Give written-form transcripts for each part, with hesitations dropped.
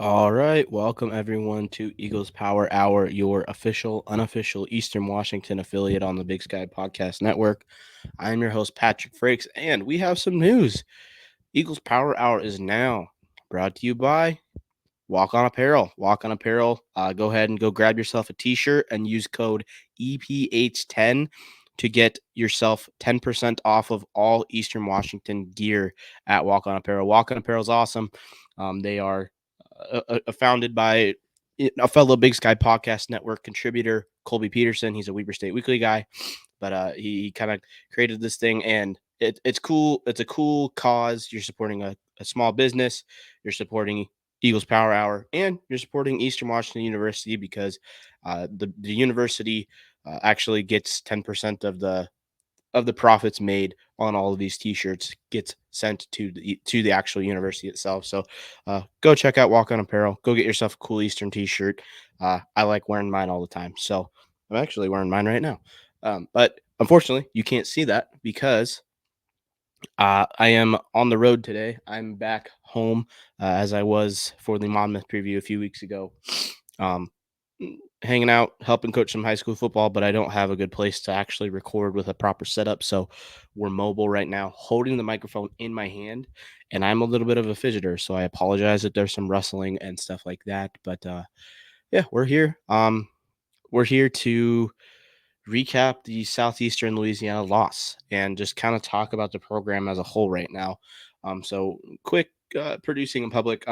All right, welcome everyone to Eagles Power Hour, your official, unofficial Eastern Washington affiliate on the Big Sky Podcast Network. I am your host, Patrick Frakes, and we have some news. Eagles Power Hour is now brought to you by Walk On Apparel. Walk On Apparel. Go ahead and go grab yourself a t-shirt and use code EPH10 to get yourself 10% off of all Eastern Washington gear at Walk On Apparel. Walk On Apparel is awesome. They are founded by a fellow Big Sky Podcast Network contributor, Colby Peterson. He's a Weber State Weekly guy, but he kind of created this thing, and it's cool. It's a cool cause. You're supporting a small business. You're supporting Eagles Power Hour, and you're supporting Eastern Washington University because the university actually gets 10% of the profits made on all of these t-shirts gets sent to the actual university itself. So go check out Walk On Apparel. Go get yourself a cool Eastern t-shirt. I like wearing mine all the time. So I'm actually wearing mine right now. But unfortunately, you can't see that because I am on the road today. I'm back home as I was for the Monmouth preview a few weeks ago. Um, Hanging out, helping coach some high school football, but I don't have a good place to actually record with a proper setup. So we're mobile right now, holding the microphone in my hand, and I'm a little bit of a fidgeter. So I apologize if there's some rustling and stuff like that. But yeah, we're here. We're here to recap the Southeastern Louisiana loss and just kind of talk about the program as a whole right now. So quick producing in public.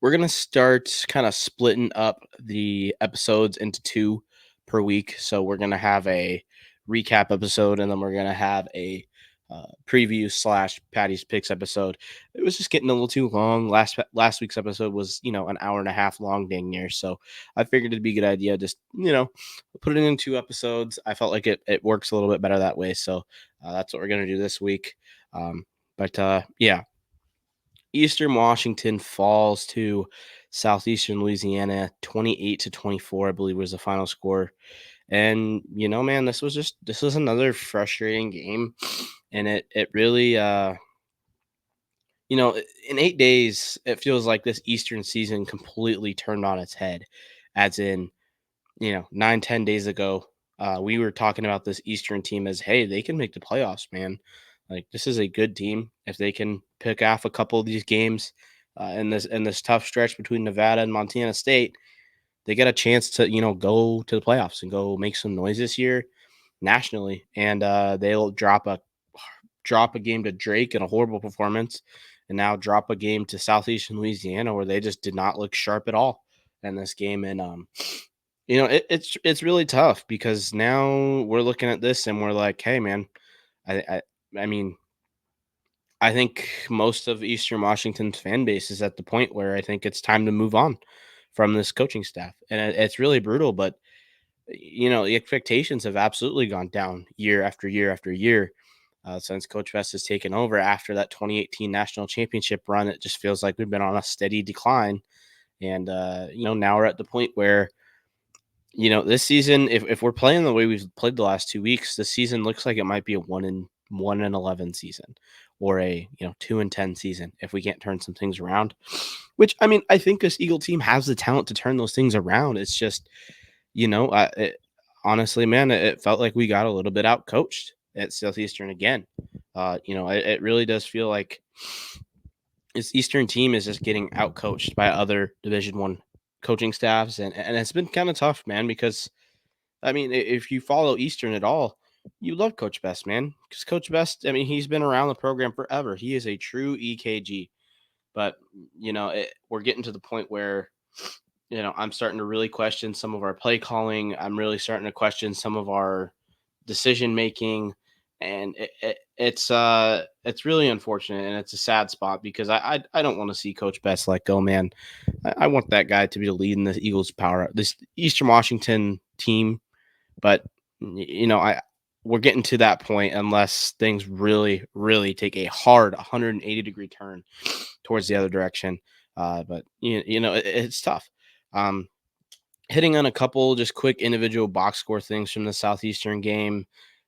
We're gonna start kind of splitting up the episodes into two per week. So we're gonna have a recap episode, and then we're gonna have a preview slash Patty's picks episode. It was just getting a little too long. Last week's episode was an hour and a half long, dang near. So I figured it'd be a good idea just put it in two episodes. I felt like it works a little bit better that way. So that's what we're gonna do this week. But yeah, Eastern Washington falls to Southeastern Louisiana 28-24, I believe was the final score. And man, this was another frustrating game. And it really in 8 days, it feels like this Eastern season completely turned on its head. As in, 9-10 days ago, we were talking about this Eastern team as, hey, they can make the playoffs, man. Like, this is a good team if they can pick off a couple of these games in this tough stretch between Nevada and Montana State. They get a chance to go to the playoffs and go make some noise this year nationally, and they'll drop a game to Drake in a horrible performance, and now drop a game to Southeastern Louisiana where they just did not look sharp at all in this game. And it's really tough because now we're looking at this and we're like, hey, man, I I, I mean, I think most of Eastern Washington's fan base is at the point where I think it's time to move on from this coaching staff, and it's really brutal. But the expectations have absolutely gone down year after year after year since Coach Vest has taken over after that 2018 national championship run. It just feels like we've been on a steady decline, and now we're at the point where this season, if we're playing the way we've played the last 2 weeks, the season looks like it might be a 1-11 season, or a 2-10 season if we can't turn some things around. Which, I mean, I think this Eagle team has the talent to turn those things around. It's just honestly, man, it felt like we got a little bit out coached at Southeastern again. It really does feel like this Eastern team is just getting out coached by other Division One coaching staffs, and it's been kind of tough, man, because I mean, if you follow Eastern at all, you love Coach Best, man, because Coach Best, I mean, he's been around the program forever. He is a true EKG, but we're getting to the point where I'm starting to really question some of our play calling. I'm really starting to question some of our decision making, and it's really unfortunate, and it's a sad spot because I don't want to see Coach Best let go, man. I want that guy to be leading the Eagles power, this Eastern Washington team, but I we're getting to that point unless things really, really take a hard 180-degree turn towards the other direction. But it's tough. Um, Hitting on a couple just quick individual box score things from the Southeastern game.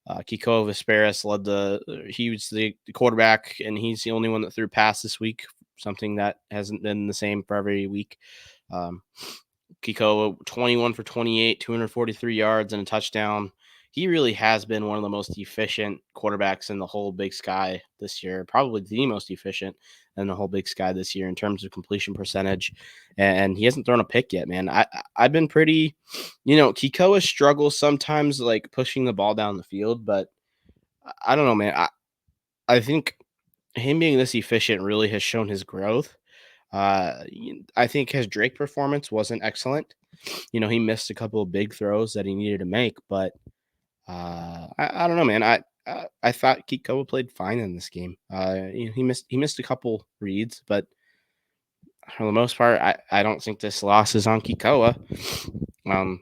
Kiko Vesperis he was the quarterback, and he's the only one that threw a pass this week something that hasn't been the same for every week. Um, Kiko, 21 for 28, 243 yards and a touchdown. He really has been one of the most efficient quarterbacks in the whole Big Sky this year, probably the most efficient in the whole Big Sky this year in terms of completion percentage. And he hasn't thrown a pick yet, man. I've been pretty, Kikoa struggles sometimes like pushing the ball down the field, but I don't know, man. I think him being this efficient really has shown his growth. I think his Drake performance wasn't excellent. He missed a couple of big throws that he needed to make, but I don't know, man. I thought Kikoa played fine in this game. He missed a couple reads, but for the most part, I don't think this loss is on Kikoa. Um,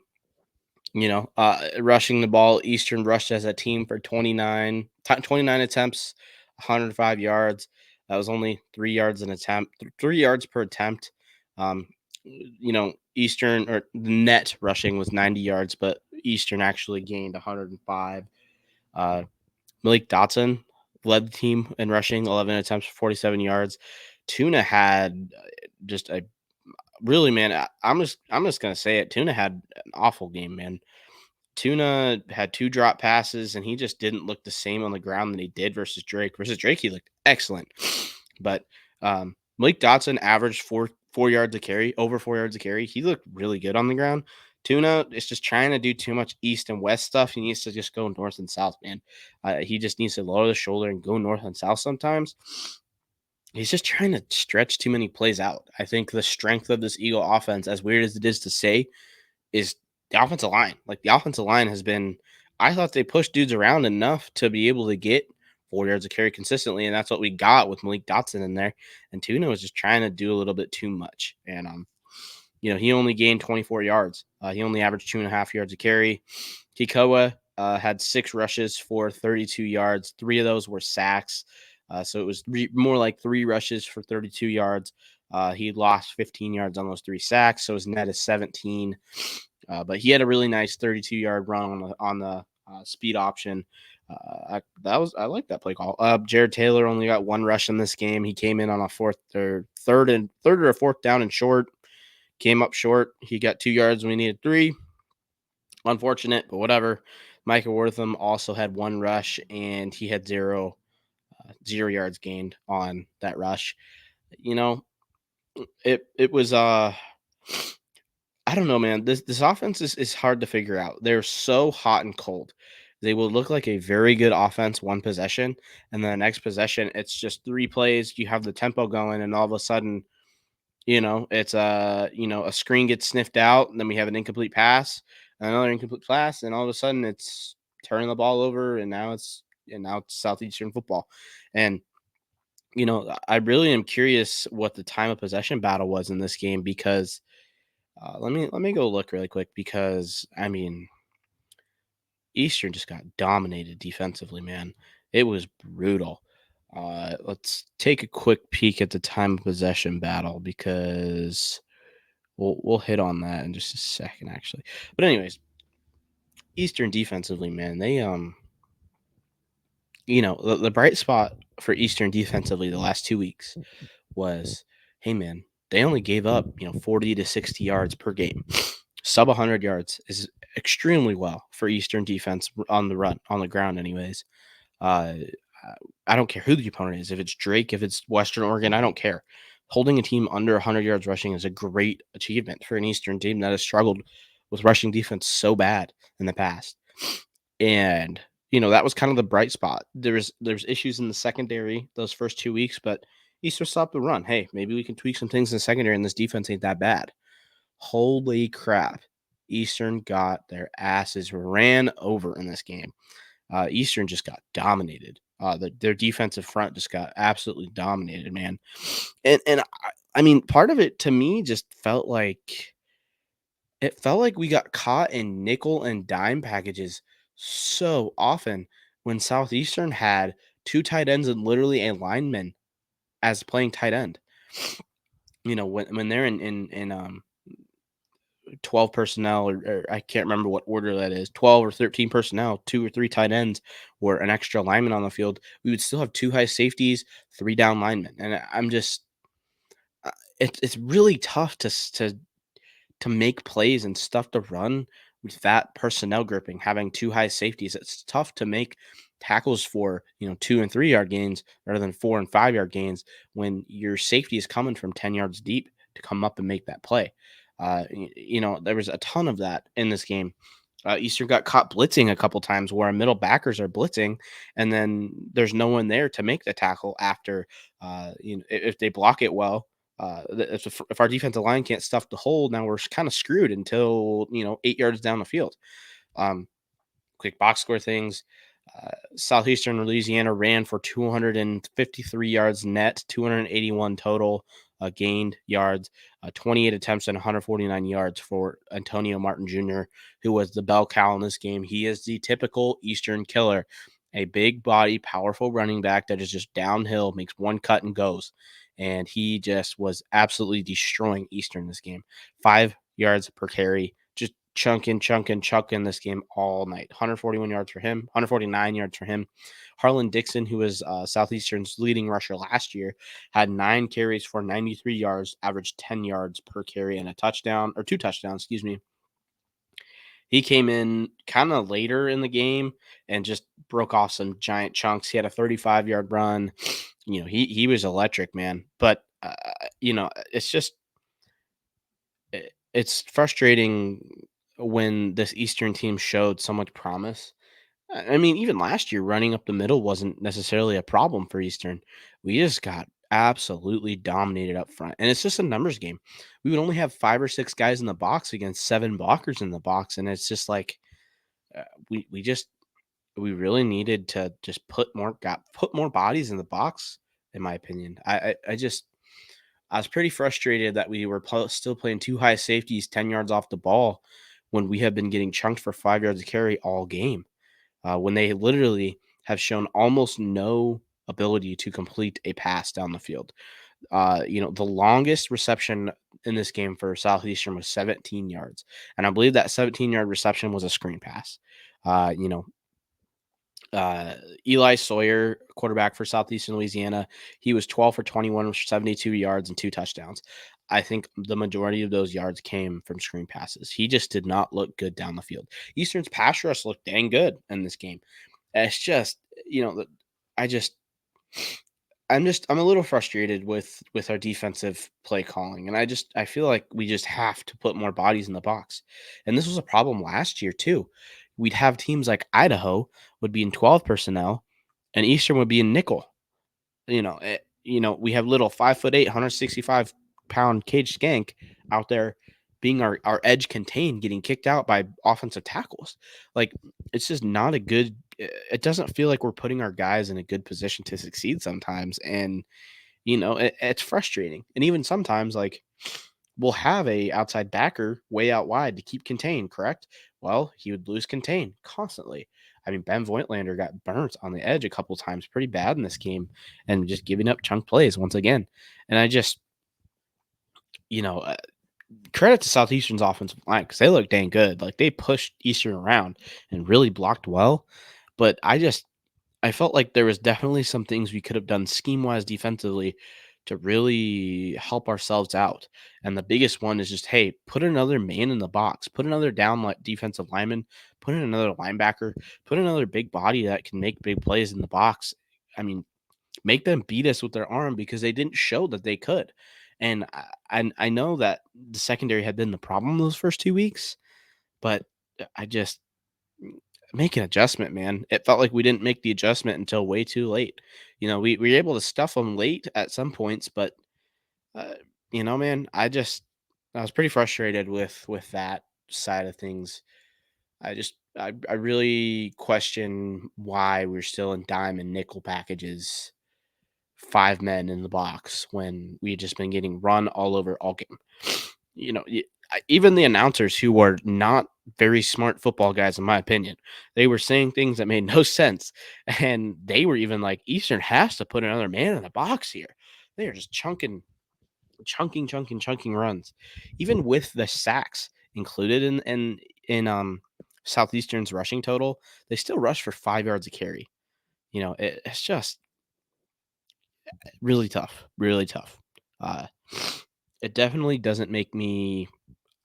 rushing the ball, Eastern rushed as a team for 29 attempts, 105 yards. That was only 3 yards an attempt, 3 yards per attempt. Eastern or the net rushing was 90 yards, but Eastern actually gained 105. Uh, Malik Dotson led the team in rushing, 11 attempts for 47 yards. Tuna had just a really, man. I'm just gonna say it. Tuna had an awful game, man. Tuna had 2 drop passes, and he just didn't look the same on the ground that he did versus Drake. Versus Drake, he looked excellent. But Malik Dotson averaged four yards a carry, over 4 yards a carry. He looked really good on the ground. Tuna is just trying to do too much east and west stuff. He needs to just go north and south, man. He just needs to lower the shoulder and go north and south sometimes. He's just trying to stretch too many plays out. I think the strength of this Eagle offense, as weird as it is to say, is the offensive line. Like the offensive line has been, I thought they pushed dudes around enough to be able to get 4 yards of carry consistently, and that's what we got with Malik Dotson in there. And Tuna was just trying to do a little bit too much, and he only gained 24 yards. He only averaged 2.5 yards a carry. Kikoa had 6 rushes for 32 yards. 3 of those were sacks, so it was more like 3 rushes for 32 yards. He lost 15 yards on those 3 sacks, so his net is 17. But he had a really nice 32-yard run on the speed option. I like that play call. Jared Taylor only got 1 rush in this game. He came in on a third or fourth down and short. Came up short. He got 2 yards when we needed 3. Unfortunate, but whatever. Micah Wortham also had 1 rush, and he had 0 yards gained on that rush. It was I don't know, man. This offense is hard to figure out. They're so hot and cold. They will look like a very good offense one possession, and then the next possession, it's just 3 plays. You have the tempo going, and all of a sudden, it's a screen gets sniffed out, and then we have an incomplete pass, another incomplete pass, and all of a sudden it's turning the ball over, and now it's Southeastern football, and I really am curious what the time of possession battle was in this game because. Let me go look really quick because I mean Eastern just got dominated defensively, man. It was brutal. Let's take a quick peek at the time of possession battle because we'll hit on that in just a second, actually. But anyways, Eastern defensively, man, they the bright spot for Eastern defensively the last 2 weeks was, hey man, they only gave up 40 to 60 yards per game. Sub 100 yards is extremely well for Eastern defense on the run, on the ground, anyways. I don't care who the opponent is. If it's Drake, if it's Western Oregon, I don't care. Holding a team under 100 yards rushing is a great achievement for an Eastern team that has struggled with rushing defense so bad in the past. And that was kind of the bright spot. There's issues in the secondary those first 2 weeks, but Eastern stopped the run. Hey, maybe we can tweak some things in the secondary, and this defense ain't that bad. Holy crap. Eastern got their asses ran over in this game. Eastern just got dominated. Their defensive front just got absolutely dominated, man. And I mean, part of it to me just felt like we got caught in nickel and dime packages so often when Southeastern had 2 tight ends and literally a lineman as playing tight end. When they're in 12 personnel, or I can't remember what order that is, 12 or 13 personnel, 2 or 3 tight ends, or an extra lineman on the field, we would still have 2 high safeties, 3 down linemen. And I'm just, it's really tough to make plays and stuff to run with that personnel grouping, having two high safeties. It's tough to make tackles for 2 and 3 yard gains rather than 4 and 5 yard gains when your safety is coming from 10 yards deep to come up and make that play. There was a ton of that in this game. Eastern got caught blitzing a couple times where our middle backers are blitzing, and then there's no one there to make the tackle after. If they block it well, if our defensive line can't stuff the hole, now we're kind of screwed until 8 yards down the field. Um, Quick box score things. Southeastern Louisiana ran for 253 yards net, 281 total gained yards, 28 attempts and 149 yards for Antonio Martin Jr., who was the bell cow in this game. He is the typical Eastern killer, a big body, powerful running back that is just downhill, makes one cut and goes. And he just was absolutely destroying Eastern this game. 5 yards per carry, just chunking this game all night. 141 yards for him, 149 yards for him. Harlan Dixon, who was Southeastern's leading rusher last year, had 9 carries for 93 yards, averaged 10 yards per carry and a touchdown, or 2 touchdowns, excuse me. He came in kind of later in the game and just broke off some giant chunks. He had a 35-yard run. He was electric, man. But it's just it's frustrating when this Eastern team showed so much promise. I mean, even last year, running up the middle wasn't necessarily a problem for Eastern. We just got absolutely dominated up front, and it's just a numbers game. We would only have 5 or 6 guys in the box against 7 blockers in the box, and it's just like uh, we really needed to just put more bodies in the box. In my opinion, I was pretty frustrated that we were still playing 2 high safeties 10 yards off the ball when we have been getting chunked for 5 yards of carry all game. When they literally have shown almost no ability to complete a pass down the field. The longest reception in this game for Southeastern was 17 yards. And I believe that 17-yard reception was a screen pass. Uh, you know, uh, Eli Sawyer, quarterback for Southeastern Louisiana, he was 12 for 21 with 72 yards and 2 touchdowns. I think the majority of those yards came from screen passes. He just did not look good down the field. Eastern's pass rush looked dang good in this game. It's just, I just I'm a little frustrated with our defensive play calling, and I feel like we just have to put more bodies in the box. And this was a problem last year too. We'd have teams like Idaho would be in 12 personnel, and Eastern would be in nickel. We have little 5'8", 165-pound cage skank out there being our edge contained, getting kicked out by offensive tackles. Like, it's just not a good. It doesn't feel like we're putting our guys in a good position to succeed sometimes, and it's frustrating. And even sometimes, like, we'll have a outside backer way out wide to keep contained. Correct? Well, he would lose contain constantly. I mean, Ben Voigtlander got burnt on the edge a couple times pretty bad in this game and just giving up chunk plays once again. And I just, you know, uh, credit to Southeastern's offensive line because they look dang good. Like, they pushed Eastern around and really blocked well. But I felt like there was definitely some things we could have done scheme wise defensively to really help ourselves out. And the biggest one is just, hey, put another man in the box, put another defensive lineman, put in another linebacker, put another big body that can make big plays in the box. I mean, make them beat us with their arm because they didn't show that they could. And I know that the secondary had been the problem those first 2 weeks, but I just make an adjustment, man. It felt like we didn't make the adjustment until way too late. We were able to stuff them late at some points, but uh, man, I was pretty frustrated with that side of things. I really question why we're still in dime and nickel packages, 5 men in the box when we had just been getting run all over all game. Even the announcers who were not very smart football guys, in my opinion, they were saying things that made no sense. And they were even like, Eastern has to put another man in the box here. They are just chunking runs. Even with the sacks included in Southeastern's rushing total, they still rush for 5 yards a carry. It's just really tough, really tough. Uh, it definitely doesn't make me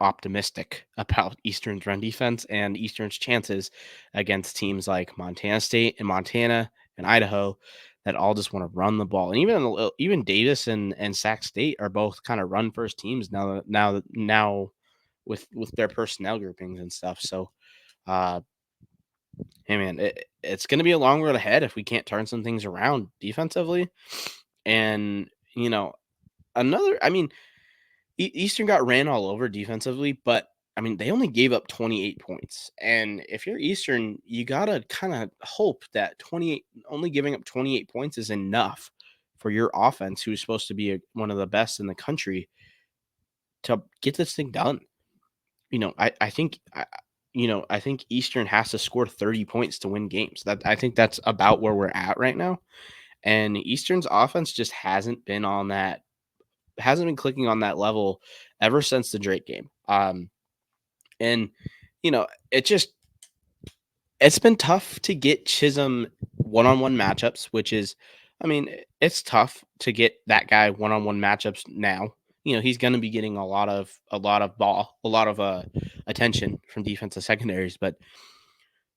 optimistic about Eastern's run defense and Eastern's chances against teams like Montana State and Montana and Idaho that all just want to run the ball. And even Davis and Sac State are both kind of run first teams now with their personnel groupings and stuff. So uh hey man, it's going to be a long road ahead if we can't turn some things around defensively. And you know, I mean, Eastern got ran all over defensively, but I mean, they only gave up 28 points. And if you're Eastern, you got to kind of hope that only giving up 28 points is enough for your offense, who's supposed to be one of the best in the country, to get this thing done. I think, I think Eastern has to score 30 points to win games. I think that's about where we're at right now. And Eastern's offense just hasn't been clicking on that level ever since the Drake game. And it's been tough to get Chisholm one-on-one matchups, which is, I mean, it's tough to get that guy one-on-one matchups now. He's going to be getting a lot of attention from defensive secondaries, but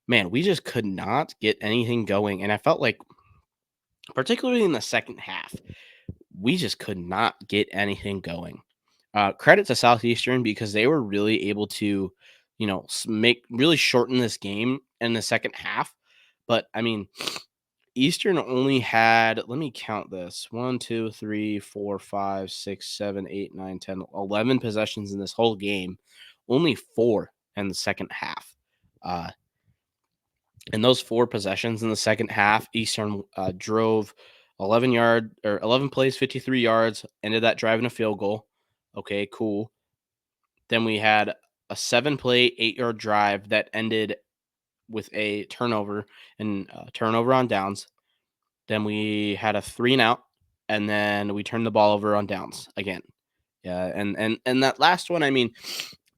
man, we just could not get anything going. And I felt like, particularly in the second half, we just could not get anything going. Credit to Southeastern because they were really able to, make really shorten this game in the second half. But I mean, Eastern only had, let me count this 1, 2, 3, 4, 5, 6, 7, 8, 9, 10, 11 possessions in this whole game, only 4 in the second half. And those 4 possessions in the second half, Eastern drove 11 plays, 53 yards, ended that drive in a field goal. Okay, cool. Then we had a 7-play, 8-yard drive that ended with a turnover and turnover on downs. Then we had a 3 and out, and then we turned the ball over on downs again. Yeah, and that last one, I mean,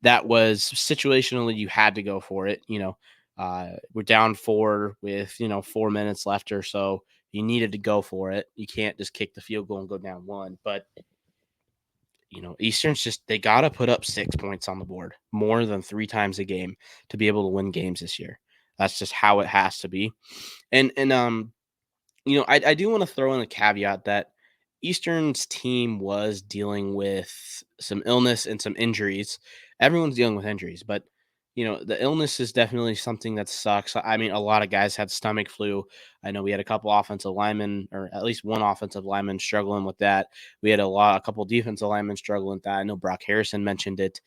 that was situationally you had to go for it. We're down 4 with 4 minutes left or so. You needed to go for it. You can't just kick the field goal and go down 1. But Eastern's just, they got to put up 6 points on the board more than 3 times a game to be able to win games this year. That's just how it has to be. I do want to throw in a caveat that Eastern's team was dealing with some illness and some injuries. Everyone's dealing with injuries, but the illness is definitely something that sucks. I mean, a lot of guys had stomach flu. I know we had a couple offensive linemen, or at least one offensive lineman struggling with that. We had a couple defensive linemen struggling with that. I know Brock Harrison mentioned it.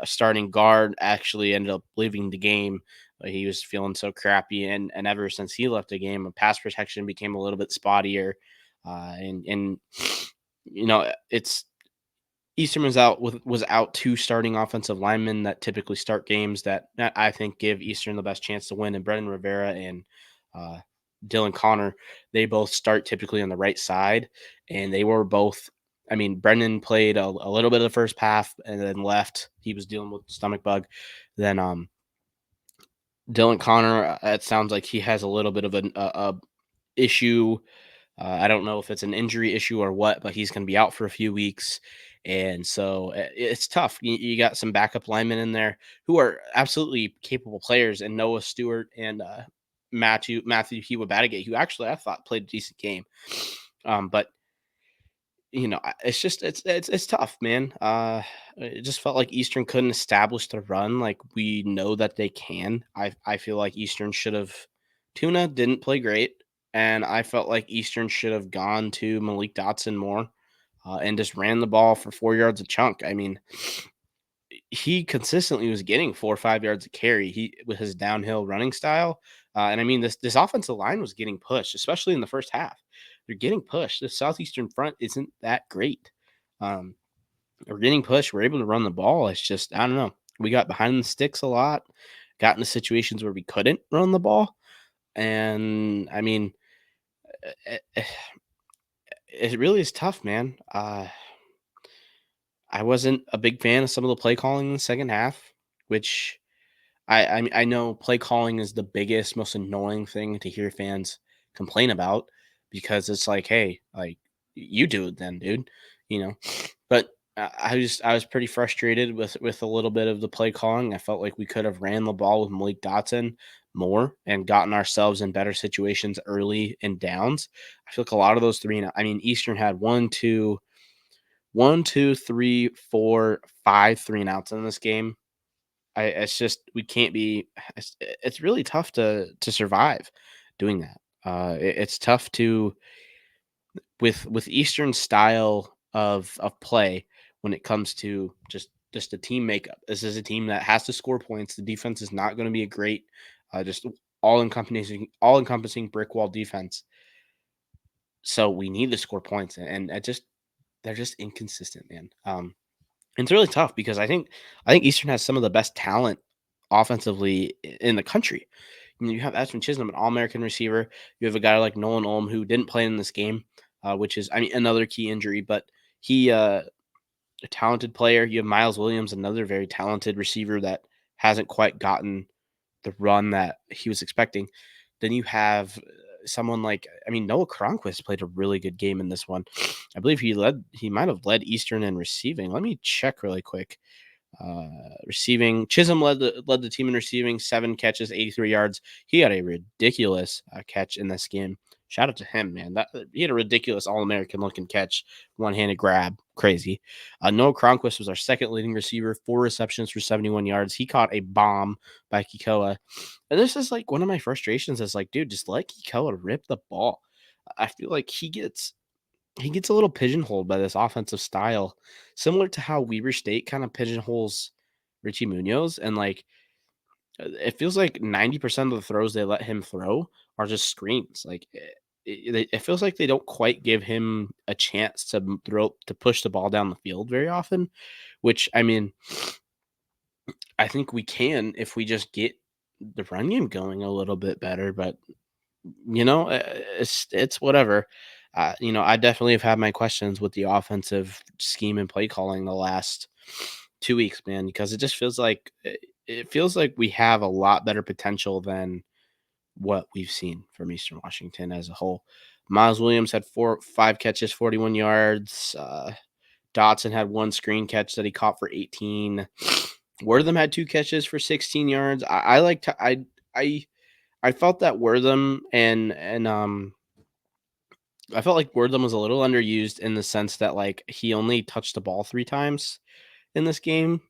Starting guard actually ended up leaving the game. He was feeling so crappy, and ever since he left the game, pass protection became a little bit spottier. And it's Eastern was out 2 starting offensive linemen that typically start games that I think give Eastern the best chance to win. And Brendan Rivera and uh, Dylan Connor, they both start typically on the right side, and they were both. I mean, Brendan played a little bit of the first half and then left. He was dealing with stomach bug. Then Dylan Connor, it sounds like he has a little bit of a issue. I don't know if it's an injury issue or what, but he's going to be out for a few weeks. And so it's tough. You got some backup linemen in there who are absolutely capable players, and Noah Stewart and Matthew Hewa-Battigate, who actually I thought played a decent game. But it's just it's tough, man. It just felt like Eastern couldn't establish the run like we know that they can. I feel like Eastern should have. Tuna didn't play great, and I felt like Eastern should have gone to Malik Dotson more and just ran the ball for 4 yards a chunk. I mean, he consistently was getting 4 or 5 yards a carry. He with his downhill running style, and I mean this offensive line was getting pushed, especially in the first half. They're getting pushed. The Southeastern front isn't that great. We're getting pushed. We're able to run the ball. It's just, I don't know. We got behind the sticks a lot, got into situations where we couldn't run the ball. And I mean, it, it really is tough, man. I wasn't a big fan of some of the play calling in the second half, which I know play calling is the biggest, most annoying thing to hear fans complain about, because it's like, hey, like, you do it then, dude. you know. But I was pretty frustrated with a little bit of the play calling. I felt like we could have ran the ball with Malik Dotson more and gotten ourselves in better situations early and downs. I feel like a lot of those I mean, Eastern had one, two, three, four, five 3-and-outs in this game. It's just we can't be. It's really tough to survive doing that. It's tough to with Eastern style of play when it comes to just a team makeup. This is a team that has to score points. The defense is not going to be a great, just all encompassing brick wall defense. So we need to score points, and it just they're just inconsistent, man. And it's really tough because I think Eastern has some of the best talent offensively in the country. You have Ashton Chisholm, an All-American receiver. You have a guy like Nolan Ulm who didn't play in this game, which is, I mean, another key injury, but he a talented player. You have Miles Williams, another very talented receiver that hasn't quite gotten the run that he was expecting. Then you have someone like, I mean, Noah Cronquist played a really good game in this one. I believe he might have led Eastern in receiving. Let me check really quick. Receiving, Chisholm led the team in receiving, 7 catches, 83 yards. He had a ridiculous catch in this game. Shout out to him, man. He had a ridiculous All-American looking catch, one-handed grab, crazy. Noah Cronquist was our second leading receiver, 4 receptions for 71 yards. He caught a bomb by Kikoa. And this is like one of my frustrations is like, dude, just let Kikoa rip the ball. I feel like he gets a little pigeonholed by this offensive style, similar to how Weber State kind of pigeonholes Richie Munoz. And like, it feels like 90% of the throws they let him throw are just screens. Like, it feels like they don't quite give him a chance to push the ball down the field very often, which, I mean, I think we can if we just get the run game going a little bit better. But it's whatever. I definitely have had my questions with the offensive scheme and play calling the last 2 weeks, man, because it feels like we have a lot better potential than what we've seen from Eastern Washington as a whole. Miles Williams had 5 catches, 41 yards. Dotson had 1 screen catch that he caught for 18. Wortham had 2 catches for 16 yards. I felt that Wortham and I felt like Wortham was a little underused in the sense that like he only touched the ball 3 times in this game.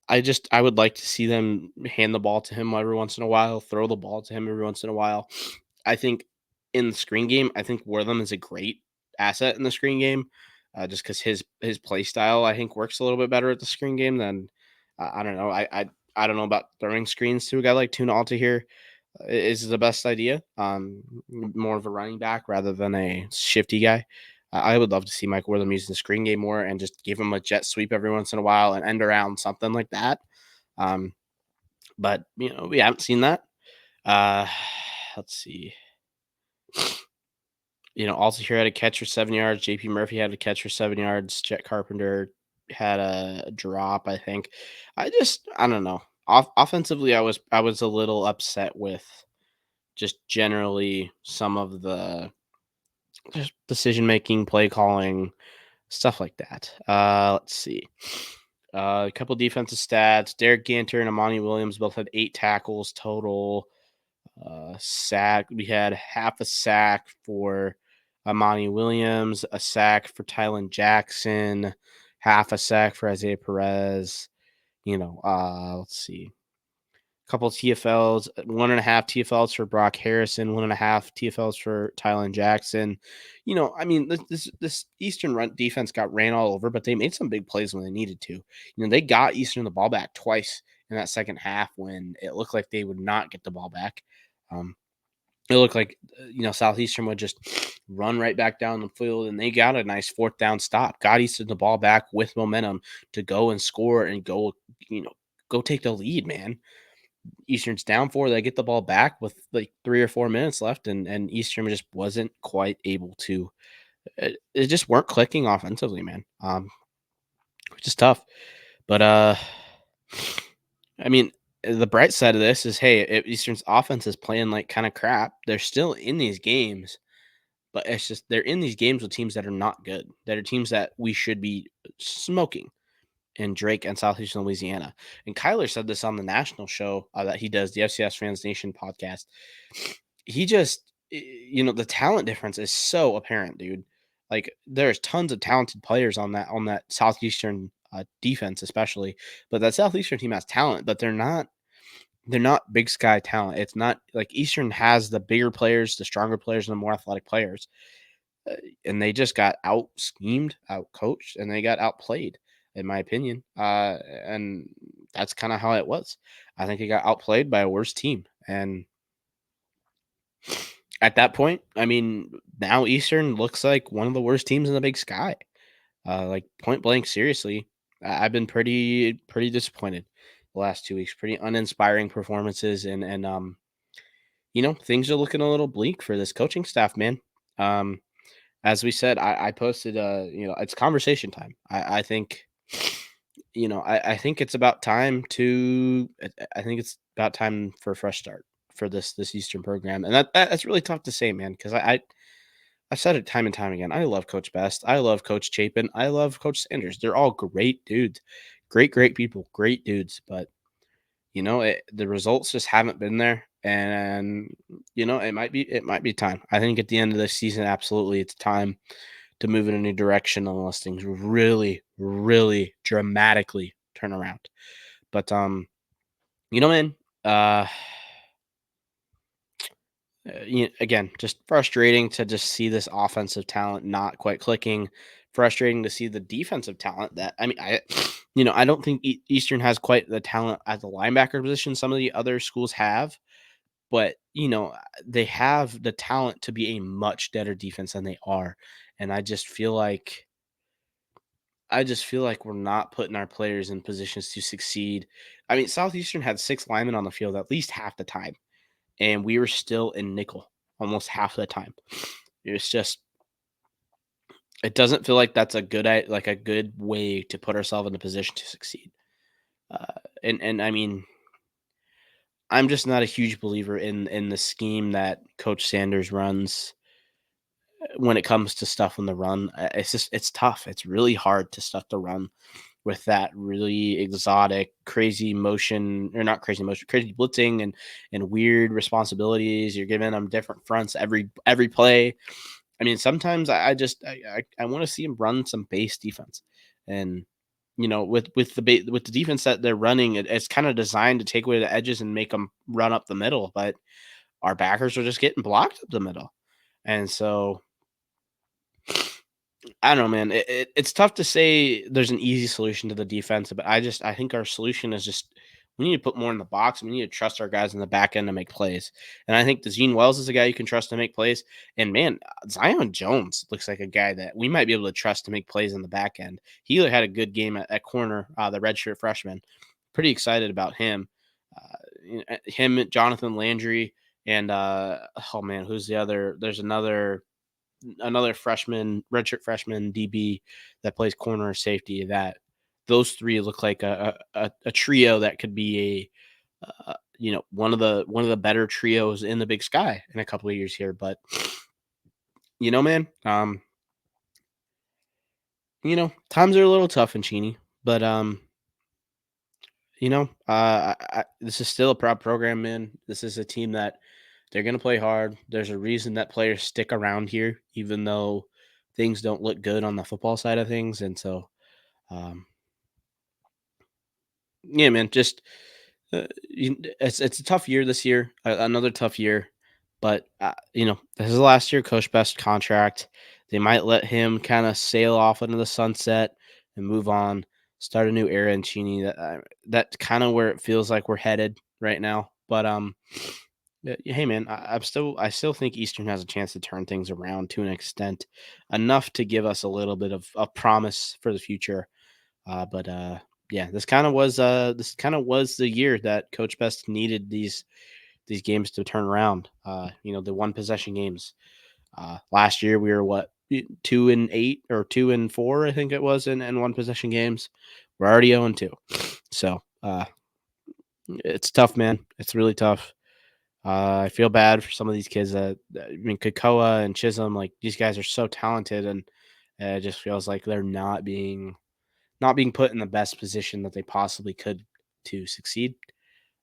I would like to see them hand the ball to him every once in a while, throw the ball to him every once in a while. I think in the screen game, I think Wortham is a great asset in the screen game, just because his play style I think works a little bit better at the screen game than I don't know. I don't know about throwing screens to a guy like Tuna Alta here is the best idea. More of a running back rather than a shifty guy. I would love to see Mike Wortham use the screen game more and just give him a jet sweep every once in a while and end around something like that. Um, but we haven't seen that. Uh, let's see. Also here had a catch for 7 yards. JP Murphy had a catch for 7 yards. Jet Carpenter had a drop, I think. I don't know. Offensively, I was a little upset with just generally some of the just decision making, play calling, stuff like that. Let's see. A couple defensive stats. Derek Ganter and Amani Williams both had 8 tackles total. Sack. We had half a sack for Amani Williams, a sack for Tylen Jackson, half a sack for Isaiah Perez. Let's see. Couple TFLs, 1.5 TFLs for Brock Harrison, 1.5 TFLs for Tylen Jackson. I mean, this Eastern run defense got ran all over, but they made some big plays when they needed to. They got Eastern the ball back twice in that second half when it looked like they would not get the ball back. It looked like Southeastern would just run right back down the field, and they got a nice 4th down stop. Got Eastern the ball back with momentum to go and score and go take the lead, man. Eastern's down 4. They get the ball back with like 3 or 4 minutes left, and Eastern just wasn't quite able to. It just weren't clicking offensively, man. Which is tough. But I mean, the bright side of this is, hey, if Eastern's offense is playing like kind of crap, they're still in these games. but it's just they're in these games with teams that are not good, that are teams that we should be smoking in Drake and Southeastern Louisiana. And Kyler said this on the national show that he does, the FCS Fans Nation podcast. He just, the talent difference is so apparent, dude. Like there's tons of talented players on that Southeastern defense, especially. But that Southeastern team has talent, but they're not Big Sky talent. It's not like Eastern has the bigger players, the stronger players, and the more athletic players, uh, and they just got out schemed, out coached, and they got outplayed, in my opinion. And that's kind of how it was. I think he got outplayed by a worse team, and at that point, I mean, now Eastern looks like one of the worst teams in the Big Sky. Like point blank, seriously, I've been pretty disappointed the last 2 weeks. Pretty uninspiring performances, and things are looking a little bleak for this coaching staff, man. Um, as we said, I posted, it's conversation time. I think, I think it's about time to. I think it's about time for a fresh start for this Eastern program, and that's really tough to say, man, because I've said it time and time again. I love Coach Best. I love Coach Chapin. I love Coach Sanders. They're all great dudes, great people, great dudes. But the results just haven't been there, and it might be time. I think at the end of this season, absolutely, it's time to move in a new direction unless things really, really dramatically turn around. But man, uh, again, just frustrating to just see this offensive talent not quite clicking. Frustrating to see the defensive talent that I mean, I don't think Eastern has quite the talent at the linebacker position some of the other schools have, but they have the talent to be a much better defense than they are, and I just feel like we're not putting our players in positions to succeed. I mean, Southeastern had 6 linemen on the field at least half the time, and we were still in nickel almost half the time. It's just it doesn't feel like that's a good way to put ourselves in a position to succeed. Uh, and I mean, I'm just not a huge believer in the scheme that Coach Sanders runs when it comes to stuff on the run. It's tough. It's really hard to stuff the run with that really exotic, crazy motion, or not crazy motion, crazy blitzing and weird responsibilities. You're giving them different fronts every play. I mean, sometimes I want to see him run some base defense, and with the defense that they're running, it's kind of designed to take away the edges and make them run up the middle. But our backers are just getting blocked up the middle, and so I don't know, man. It's tough to say there's an easy solution to the defense, but I think our solution is just we need to put more in the box. We need to trust our guys in the back end to make plays. And I think Gene Wells is a guy you can trust to make plays. And man, Zion Jones looks like a guy that we might be able to trust to make plays in the back end. He had a good game at corner, the redshirt freshman. Pretty excited about him. Him, Jonathan Landry, and oh man, who's the other? There's another freshman, redshirt freshman DB that plays corner or safety. That those three look like a trio that could be one of the better trios in the Big Sky in a couple of years here. But man, times are a little tough in Cheney, but this is still a proud program, man. This is a team that they're going to play hard. There's a reason that players stick around here, even though things don't look good on the football side of things. And so, um, yeah, man, just it's a tough year this year, another tough year. But this is the last year Coach Best contract. They might let him kind of sail off into the sunset and move on, start a new era in Cheney. That's kind of where it feels like we're headed right now. But hey man, I still think Eastern has a chance to turn things around to an extent, enough to give us a little bit of promise for the future. But yeah, this kind of was the year that Coach Best needed these games to turn around. The one possession games. Last year we were what 2-8 or 2-4, I think it was in one possession games. We're already 0-2, so it's tough, man. It's really tough. I feel bad for some of these kids I mean, Kakoa and Chisholm, like these guys are so talented, and it just feels like they're not being put in the best position that they possibly could to succeed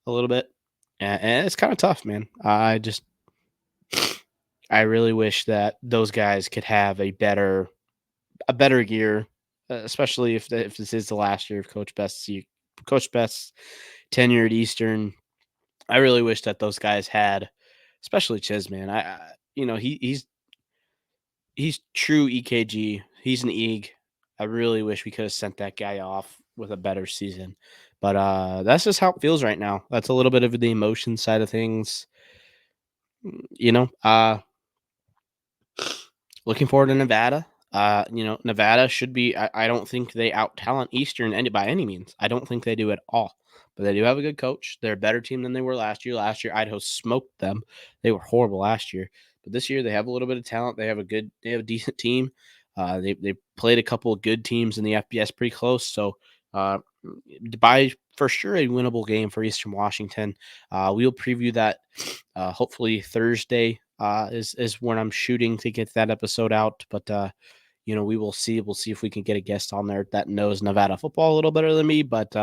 a little bit, and it's kind of tough, man. I really wish that those guys could have a better year, especially if this is the last year of Coach Best's tenure at Eastern. I really wish that those guys had, especially Chiz, man. He's true EKG. He's an EG. I really wish we could have sent that guy off with a better season. But that's just how it feels right now. That's a little bit of the emotion side of things. You know, looking forward to Nevada. Nevada should be. I don't think they out talent Eastern by any means. I don't think they do at all. But they do have a good coach. They're a better team than they were last year. Last year, Idaho smoked them. They were horrible last year. But this year, they have a little bit of talent. They have a decent team. They played a couple of good teams in the FBS pretty close. So uh, by for sure a winnable game for Eastern Washington. We'll preview that hopefully Thursday is when I'm shooting to get that episode out. But we will see. We'll see if we can get a guest on there that knows Nevada football a little better than me. But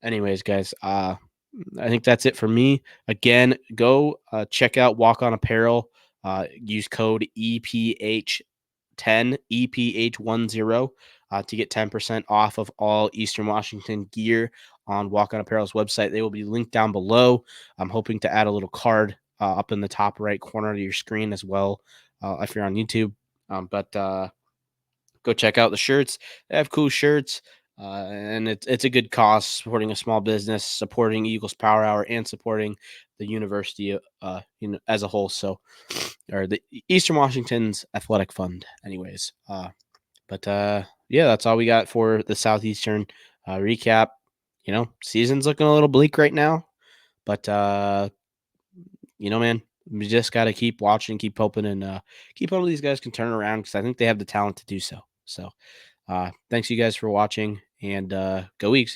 anyways, guys, I think that's it for me. Again, go check out Walk On Apparel. Use code EPH10 EPH10 to get 10% off of all Eastern Washington gear on Walk On Apparel's website. They will be linked down below. I'm hoping to add a little card up in the top right corner of your screen as well if you're on YouTube. But go check out the shirts. They have cool shirts. And it's a good cause, supporting a small business, supporting Eagles Power Hour, and supporting the university, as a whole. So, or the Eastern Washington's athletic fund, anyways. But yeah, that's all we got for the Southeastern recap. Season's looking a little bleak right now, but man, we just got to keep watching, keep hoping, and keep hoping these guys can turn around because I think they have the talent to do so. So, thanks you guys for watching, and go Eagles.